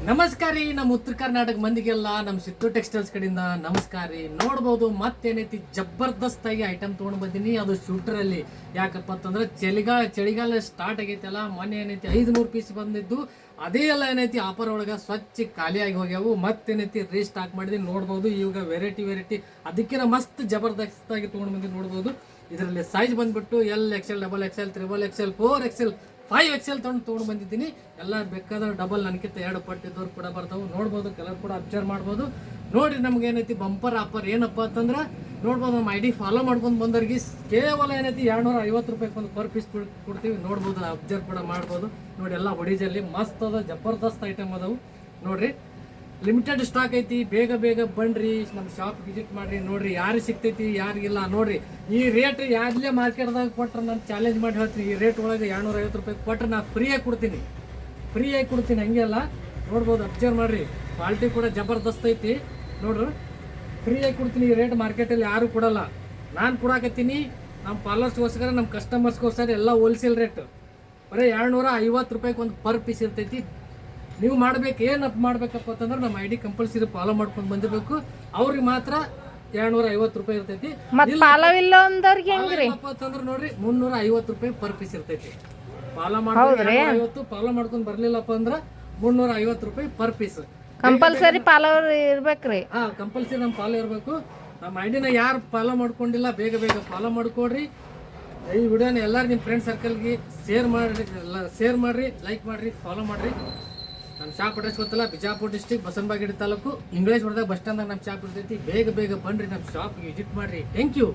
ನಮಸ್ಕಾರ ರೀ ನಮ್ಮ ಉತ್ತರ ಕರ್ನಾಟಕ ಮಂದಿಗೆಲ್ಲ ನಮ್ಮ ಸಿತ್ತು ಟೆಕ್ಸ್ಟೈಲ್ಸ್ ಕಡೆಯಿಂದ ನಮಸ್ಕಾರ ರೀ. ನೋಡ್ಬೋದು ಮತ್ತೇನೈತಿ ಜಬರ್ದಸ್ತ್ ಆಗಿ ಐಟಮ್ ತೊಗೊಂಡು ಬಂದೀನಿ. ಅದು ಶೂಟರಲ್ಲಿ ಯಾಕಪ್ಪ ಅಂತಂದ್ರೆ ಚಳಿಗಾಲ ಸ್ಟಾರ್ಟ್ ಆಗೈತಲ್ಲ. ಮೊನ್ನೆ ಏನೈತಿ 500 ಪೀಸ್ ಬಂದಿದ್ದು, ಅದೇ ಎಲ್ಲ ಏನೈತಿ ಆಫರ್ ಒಳಗೆ ಸ್ವಚ್ಛ ಖಾಲಿಯಾಗಿ ಹೋಗ್ಯಾವು. ಮತ್ತೇನೈತಿ ರೀಸ್ಟಾಕ್ ಮಾಡಿದೀನಿ. ನೋಡ್ಬೋದು ಇವಾಗ ವೆರೈಟಿ ಅದಕ್ಕಿಂತ ಮಸ್ತ್ ಜಬರ್ದಸ್ತ್ ಆಗಿ ತೊಗೊಂಡು ಬಂದಿದ್ದು. ನೋಡ್ಬೋದು ಇದರಲ್ಲಿ ಸೈಜ್ ಬಂದ್ಬಿಟ್ಟು XL, XXL, XXL, 4XL, 5XL ತೊಗೊಂಡು ಬಂದಿದ್ದೀನಿ. ಎಲ್ಲ ಬೇಕಾದ್ರೆ ಡಬಲ್ ನನಗಿಂತ 2 ಪಟ್ಟು ಇದ್ದವ್ರು ಕೂಡ ಬರ್ತಾವೆ. ನೋಡ್ಬೋದು, ಕಲರ್ ಕೂಡ ಅಬ್ಸರ್ವ್ ಮಾಡ್ಬೋದು. ನೋಡ್ರಿ ನಮ್ಗೆ ಏನೈತಿ ಬಂಪರ್ ಆಫರ್ ಏನಪ್ಪ ಅಂತಂದ್ರೆ ನೋಡ್ಬೋದು, ನಮ್ಮ ID ಫಾಲೋ ಮಾಡ್ಕೊಂಡು ಬಂದವ್ರಿಗೆ ಕೇವಲ ಏನೈತಿ 250 ರೂಪಾಯಿ ಒಂದು ಪರ್ ಪೀಸ್ ಕೊಡ್ತೀವಿ. ನೋಡ್ಬೋದು, ಅಬ್ಸರ್ವ್ ಕೂಡ ಮಾಡ್ಬೋದು. ನೋಡಿ ಎಲ್ಲ ಹೊಡಿಜಲ್ಲಿ ಮಸ್ತ್ ಅದ, ಜಬರ್ದಸ್ತ್ ಐಟಮ್ ಅದಾವು. ನೋಡ್ರಿ ಲಿಮಿಟೆಡ್ ಸ್ಟಾಕ್ ಐತಿ. ಬೇಗ ಬನ್ರಿ, ನಮ್ಮ ಶಾಪ್ ವಿಸಿಟ್ ಮಾಡ್ರಿ. ನೋಡ್ರಿ ಯಾರಿಗೆ ಸಿಗ್ತೈತಿ ಯಾರಿಗಿಲ್ಲ. ನೋಡ್ರಿ ಈ ರೇಟ್ ಯಾವ್ದೇ ಮಾರ್ಕೆಟ್ದಾಗ ಕೊಟ್ರೆ ನಾನು ಚಾಲೆಂಜ್ ಮಾಡಿ ಹೇಳ್ತೀನಿ. ಈ ರೇಟ್ ಒಳಗೆ 250 ರೂಪಾಯಿ ಕೊಟ್ರೆ ನಾನು ಫ್ರೀಯಾಗಿ ಕೊಡ್ತೀನಿ. ಹಂಗೆ ಅಲ್ಲ, ನೋಡ್ಬೋದು, ಅಬ್ಸರ್ವ್ ಮಾಡ್ರಿ. ಕ್ವಾಲಿಟಿ ಕೂಡ ಜಬರ್ದಸ್ತ್ ಐತಿ. ನೋಡ್ರಿ ಫ್ರೀಯಾಗಿ ಕೊಡ್ತೀನಿ. ಈ ರೇಟ್ ಮಾರ್ಕೆಟಲ್ಲಿ ಯಾರು ಕೊಡಲ್ಲ, ನಾನು ಕೊಡಾಕತ್ತೀನಿ. ನಮ್ಮ ಪಾರ್ಲರ್ಸ್ಗೋಸ್ಕರ, ನಮ್ಮ ಕಸ್ಟಮರ್ಸ್ಗೋಸ್ಕರ ಎಲ್ಲ ಹೋಲ್ಸೇಲ್ ರೇಟ್. ಬರೀ 250 ರೂಪಾಯಿಗೆ ಒಂದು ಪರ್ ಪೀಸ್ ಇರ್ತೈತಿ. ನೀವು ಮಾಡ್ಬೇಕು, ಏನಪ್ಪ ಮಾಡ್ಬೇಕಪ್ಪ ಅಂತಂದ್ರೆ ನಮ್ಮ ID ಕಂಪಲ್ಸರಿ ಫಾಲೋ ಮಾಡ್ಕೊಂಡು ಬಂದಿರಬೇಕು. ಅವ್ರಿಗೆ ಮಾತ್ರ 250 ರೂಪಾಯಿ ಇರ್ತೈತಿ. ಅಂತಂದ್ರೆ ನೋಡ್ರಿ 350 ರೂಪಾಯಿ ಪರ್ ಪೀಸ್ ಇರ್ತೈತಿ. ಫಾಲೋ ಮಾಡ್ಕೊಂಡು ಫಾಲೋ ಮಾಡ್ಕೊಂಡು ಬರ್ಲಿಲ್ಲಪ್ಪ ಅಂದ್ರೆ 350 ರೂಪಾಯಿ ಪರ್ ಪೀಸ್. ಕಂಪಲ್ಸರಿ ಫಾಲೋವರ್ ಇರ್ಬೇಕ್ರಿ. ಕಂಪಲ್ಸರಿ ನಮ್ಮ ಫಾಲೋ ಇರಬೇಕು. ನಮ್ಮ ಐಡಿನ ಯಾರು ಫಾಲೋ ಮಾಡ್ಕೊಂಡಿಲ್ಲ ಬೇಗ ಫಾಲೋ ಮಾಡ್ಕೊಡ್ರಿ. ಈ ವಿಡಿಯೋನ ಎಲ್ಲರೂ ನಿಮ್ಮ ಫ್ರೆಂಡ್ ಸರ್ಕಲ್ಗೆ ಶೇರ್ ಮಾಡ್ರಿ, ಲೈಕ್ ಮಾಡ್ರಿ, ಫಾಲೋ ಮಾಡ್ರಿ. ನಮ್ಮ ಶಾಪ್ ಅಡ್ರೆಸ್ ಗೊತ್ತಲ್ಲ, ಬಿಜಾಪುರ ಡಿಸ್ಟ್ರಿಕ್ಟ್, ಬಸವನಬಾಗೇಡಿ ತಾಲೂಕು, ಇಂಗ್ಲೇಶ್ ಹೊಡೆದಾಗ ಬಸ್ ಸ್ಟ್ಯಾಂಡ್ದಾಗ ನಮ್ಮ ಶಾಪ್ ಇರ್ತೈತಿ. ಬೇಗ ಬನ್ರಿ, ನಮ್ಮ ಶಾಪ್ಗೆ ವಿಸಿಟ್ ಮಾಡ್ರಿ. Thank you.